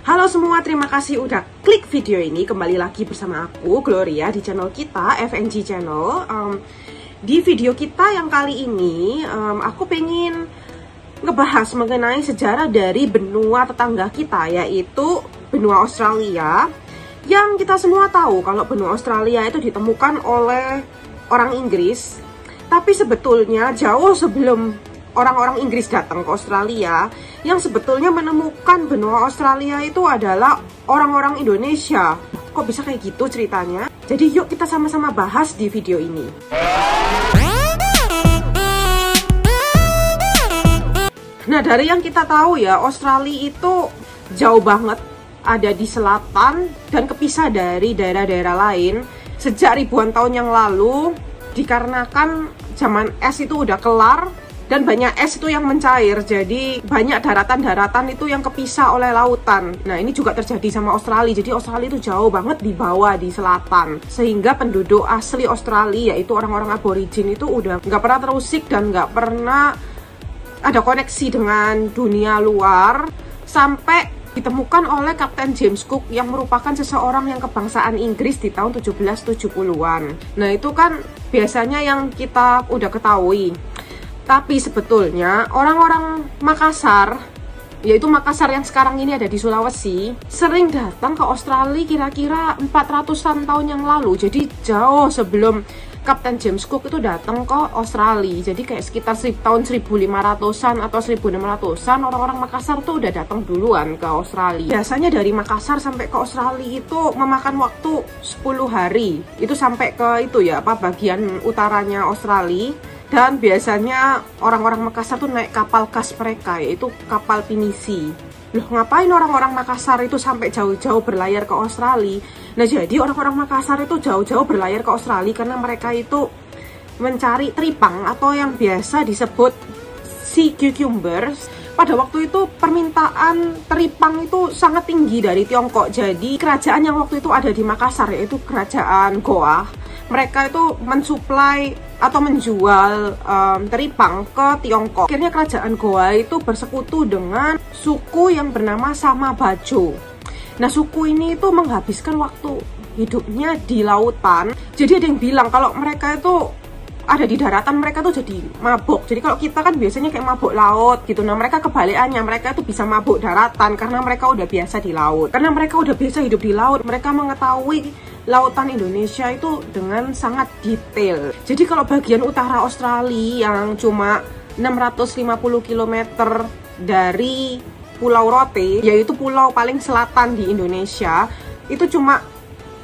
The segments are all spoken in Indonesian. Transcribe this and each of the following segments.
Halo semua, terima kasih udah klik video ini. Kembali lagi bersama aku, Gloria, di channel kita, FNG Channel. Di video kita yang kali ini, aku pengen ngebahas mengenai sejarah dari benua tetangga kita, yaitu benua Australia. Yang kita semua tahu kalau benua Australia itu ditemukan oleh orang Inggris. Tapi sebetulnya jauh sebelum orang-orang Inggris datang ke Australia, yang sebetulnya menemukan benua Australia itu adalah orang-orang Indonesia. Kok bisa kayak gitu ceritanya? Jadi yuk kita sama-sama bahas di video ini. Nah, dari yang kita tahu ya, Australia itu jauh banget, ada di selatan dan kepisah dari daerah-daerah lain sejak ribuan tahun yang lalu, dikarenakan zaman es itu udah kelar dan banyak es itu yang mencair, jadi banyak daratan-daratan itu yang kepisah oleh lautan. Nah, ini juga terjadi sama Australia. Jadi Australia itu jauh banget di bawah, di selatan, sehingga penduduk asli Australia, yaitu orang-orang aborigin, itu udah nggak pernah terusik dan nggak pernah ada koneksi dengan dunia luar, sampai ditemukan oleh Kapten James Cook yang merupakan seseorang yang kebangsaan Inggris di tahun 1770-an. Nah, itu kan biasanya yang kita udah ketahui. Tapi sebetulnya orang-orang Makassar, yaitu Makassar yang sekarang ini ada di Sulawesi, sering datang ke Australia kira-kira 400-an tahun yang lalu. Jadi jauh sebelum Kapten James Cook itu datang ke Australia. Jadi kayak sekitar tahun 1500-an atau 1600-an, orang-orang Makassar tuh udah datang duluan ke Australia. Biasanya dari Makassar sampai ke Australia itu memakan waktu 10 hari. Itu sampai ke itu ya, bagian utaranya Australia. Dan biasanya orang-orang Makassar tuh naik kapal khas mereka, yaitu kapal pinisi. Loh, ngapain orang-orang Makassar itu sampai jauh-jauh berlayar ke Australia? Nah, jadi orang-orang Makassar itu jauh-jauh berlayar ke Australia karena mereka itu mencari teripang atau yang biasa disebut sea cucumbers. Pada waktu itu permintaan teripang itu sangat tinggi dari Tiongkok. Jadi kerajaan yang waktu itu ada di Makassar, yaitu kerajaan Goa, mereka itu mensuplai atau menjual teripang ke Tiongkok. Akhirnya kerajaan Goa itu bersekutu dengan suku yang bernama Sama Bajo. Nah, suku ini itu menghabiskan waktu hidupnya di lautan. Jadi ada yang bilang kalau mereka itu ada di daratan, mereka tuh jadi mabuk. Jadi kalau kita kan biasanya kayak mabuk laut gitu. Nah, mereka kebalikannya, mereka tuh bisa mabuk daratan karena mereka udah biasa di laut. Karena mereka udah biasa hidup di laut, mereka mengetahui lautan Indonesia itu dengan sangat detail. Jadi kalau bagian utara Australia yang cuma 650 km dari Pulau Rote, yaitu pulau paling selatan di Indonesia, itu cuma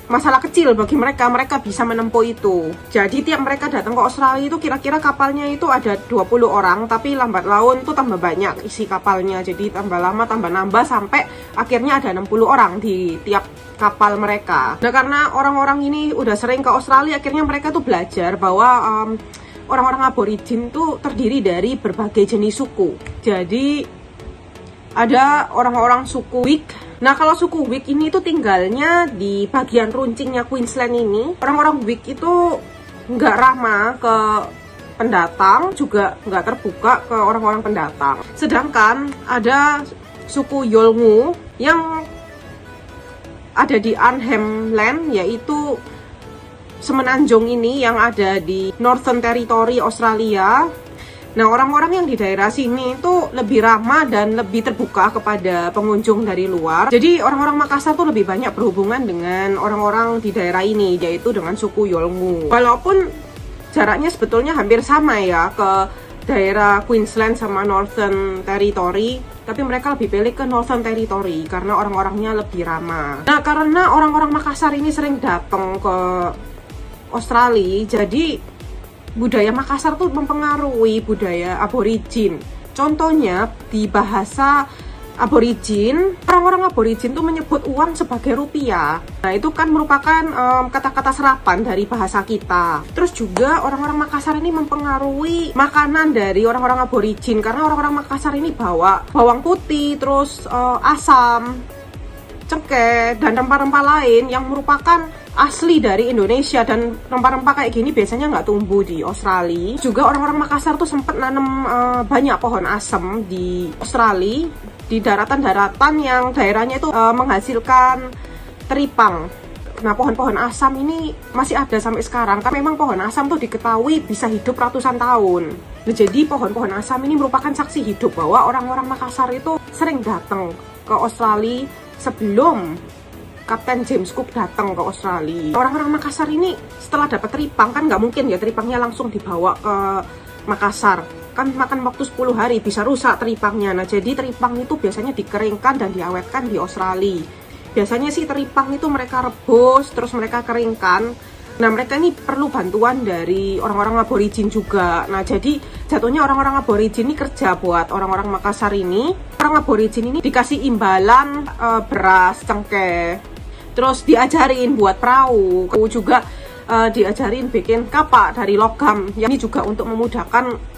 masalah kecil bagi mereka, mereka bisa menempuh itu. Jadi tiap mereka datang ke Australia itu kira-kira kapalnya itu ada 20 orang, tapi lambat laun itu tambah banyak isi kapalnya. Jadi tambah lama tambah nambah sampai akhirnya ada 60 orang di tiap kapal mereka. Nah, karena orang-orang ini udah sering ke Australia, akhirnya mereka tuh belajar bahwa orang-orang aborigin tuh terdiri dari berbagai jenis suku. Jadi ada orang-orang suku Wik. Nah, kalau suku Wik ini tuh tinggalnya di bagian runcingnya Queensland ini. Orang-orang Wik itu nggak ramah ke pendatang, juga nggak terbuka ke orang-orang pendatang. Sedangkan ada suku Yolngu yang ada di Arnhem Land, yaitu semenanjung ini yang ada di Northern Territory Australia. Nah, orang-orang yang di daerah sini itu lebih ramah dan lebih terbuka kepada pengunjung dari luar. Jadi orang-orang Makassar tuh lebih banyak berhubungan dengan orang-orang di daerah ini, yaitu dengan suku Yolngu. Walaupun jaraknya sebetulnya hampir sama ya ke daerah Queensland sama Northern Territory, tapi mereka lebih pilih ke Northern Territory karena orang-orangnya lebih ramah. Nah, karena orang-orang Makassar ini sering datang ke Australia, jadi budaya Makassar tuh mempengaruhi budaya aborigin. Contohnya di bahasa aborigin, orang-orang aborigin tuh menyebut uang sebagai rupiah. Nah, itu kan merupakan kata-kata serapan dari bahasa kita. Terus juga orang-orang Makassar ini mempengaruhi makanan dari orang-orang aborigin, karena orang-orang Makassar ini bawa bawang putih, terus asam, cengkeh, dan rempah-rempah lain yang merupakan asli dari Indonesia. Dan rempah-rempah kayak gini biasanya nggak tumbuh di Australia. Juga orang-orang Makassar tuh sempat nanam banyak pohon asem di Australia. di daratan-daratan yang daerahnya itu menghasilkan teripang. Nah, pohon-pohon asam ini masih ada sampai sekarang, karena memang pohon asam tuh diketahui bisa hidup ratusan tahun. Nah, jadi pohon-pohon asam ini merupakan saksi hidup bahwa orang-orang Makassar itu sering datang ke Australia sebelum Kapten James Cook datang ke Australia. Orang-orang Makassar ini setelah dapat teripang, kan nggak mungkin ya teripangnya langsung dibawa ke Makassar. Kan makan waktu 10 hari, bisa rusak teripangnya. Nah, jadi teripang itu biasanya dikeringkan dan diawetkan di Australia. Biasanya sih teripang itu mereka rebus, terus mereka keringkan. Nah, mereka ini perlu bantuan dari orang-orang aborigin juga. Nah, jadi jatuhnya orang-orang aborigin ini kerja buat orang-orang Makassar ini. Orang aborigin ini dikasih imbalan beras, cengkeh. Terus diajarin buat perahu. Juga diajarin bikin kapak dari logam. Ini juga untuk memudahkan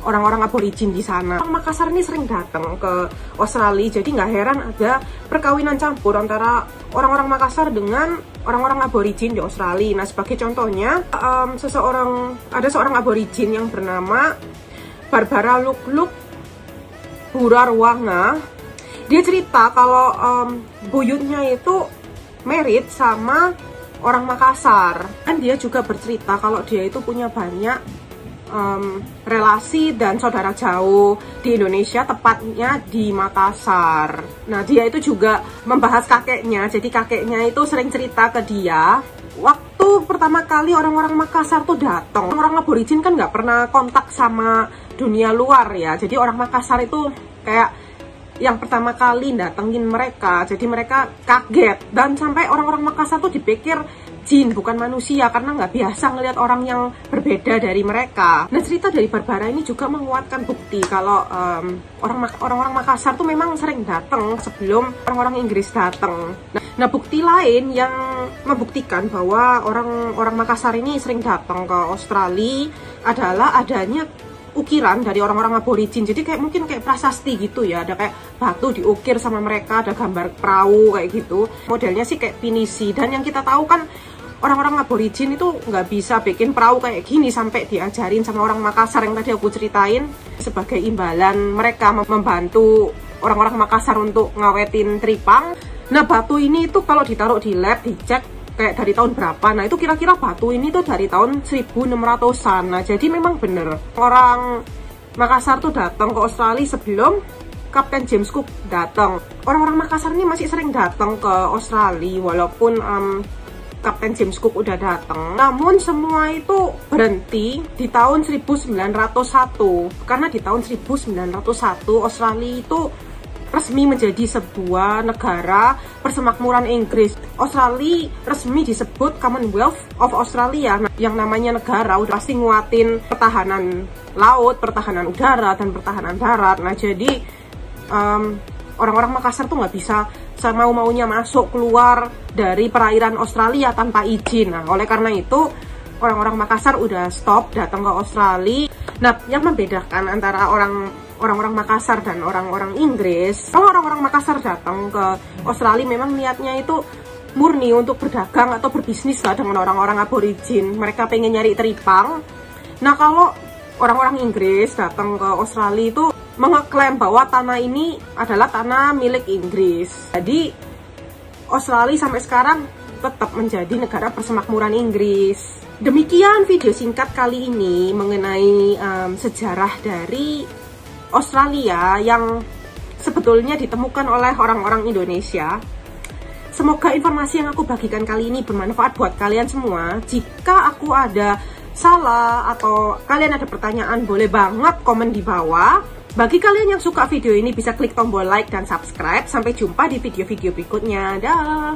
orang-orang aborigin di sana. Orang Makassar ini sering datang ke Australia, jadi nggak heran ada perkawinan campur antara orang-orang Makassar dengan orang-orang aborigin di Australia. Nah, sebagai contohnya, ada seorang aborigin yang bernama Barbara Lukluk Burarwanga. Dia cerita kalau buyutnya itu married sama orang Makassar. Dan dia juga bercerita kalau dia itu punya banyak relasi dan saudara jauh di Indonesia, tepatnya di Makassar. Nah, dia itu juga membahas kakeknya. Jadi kakeknya itu sering cerita ke dia waktu pertama kali orang-orang Makassar tuh datang. Orang aborigin kan nggak pernah kontak sama dunia luar ya. Jadi orang Makassar itu kayak yang pertama kali datengin mereka. Jadi mereka kaget, dan sampai orang-orang Makassar tuh dipikir jin bukan manusia karena nggak biasa ngelihat orang yang berbeda dari mereka. Nah, cerita dari Barbara ini juga menguatkan bukti kalau orang-orang Makassar tuh memang sering datang sebelum orang-orang Inggris datang. Nah, bukti lain yang membuktikan bahwa orang Makassar ini sering datang ke Australia adalah adanya ukiran dari orang-orang aborigin. Jadi mungkin kayak prasasti gitu ya, ada kayak batu diukir sama mereka, ada gambar perahu kayak gitu. Modelnya sih kayak pinisi. Dan yang kita tahu kan orang-orang aborigin itu nggak bisa bikin perahu kayak gini sampai diajarin sama orang Makassar yang tadi aku ceritain. Sebagai imbalan mereka membantu orang-orang Makassar untuk ngawetin teripang. Nah, batu ini itu kalau ditaruh di lab, dicek kayak dari tahun berapa. Nah, itu kira-kira batu ini tuh dari tahun 1600-an. Nah, jadi memang bener orang Makassar tuh datang ke Australia sebelum Kapten James Cook datang. Orang-orang Makassar ini masih sering datang ke Australia walaupun Kapten James Cook udah datang. Namun semua itu berhenti di tahun 1901. Karena di tahun 1901 Australia itu resmi menjadi sebuah negara persemakmuran Inggris. Australia resmi disebut Commonwealth of Australia. Nah, yang namanya negara udah pasti nguatin pertahanan laut, pertahanan udara, dan pertahanan darat. Nah, jadi orang-orang Makassar tuh nggak bisa semau-maunya masuk keluar dari perairan Australia tanpa izin. Nah, oleh karena itu orang-orang Makassar udah stop datang ke Australia. Nah, yang membedakan antara orang-orang Makassar dan orang-orang Inggris, kalau orang-orang Makassar datang ke Australia memang niatnya itu murni untuk berdagang atau berbisnis lah dengan orang-orang aborigin. Mereka pengen nyari teripang. Nah, kalau orang-orang Inggris datang ke Australia itu mengeklaim bahwa tanah ini adalah tanah milik Inggris. Jadi Australia sampai sekarang tetap menjadi negara persemakmuran Inggris. Demikian video singkat kali ini mengenai sejarah dari Australia yang sebetulnya ditemukan oleh orang-orang Indonesia. Semoga informasi yang aku bagikan kali ini bermanfaat buat kalian semua. Jika aku ada salah atau kalian ada pertanyaan, boleh banget komen di bawah. Bagi kalian yang suka video ini bisa klik tombol like dan subscribe. Sampai jumpa di video-video berikutnya. Dah.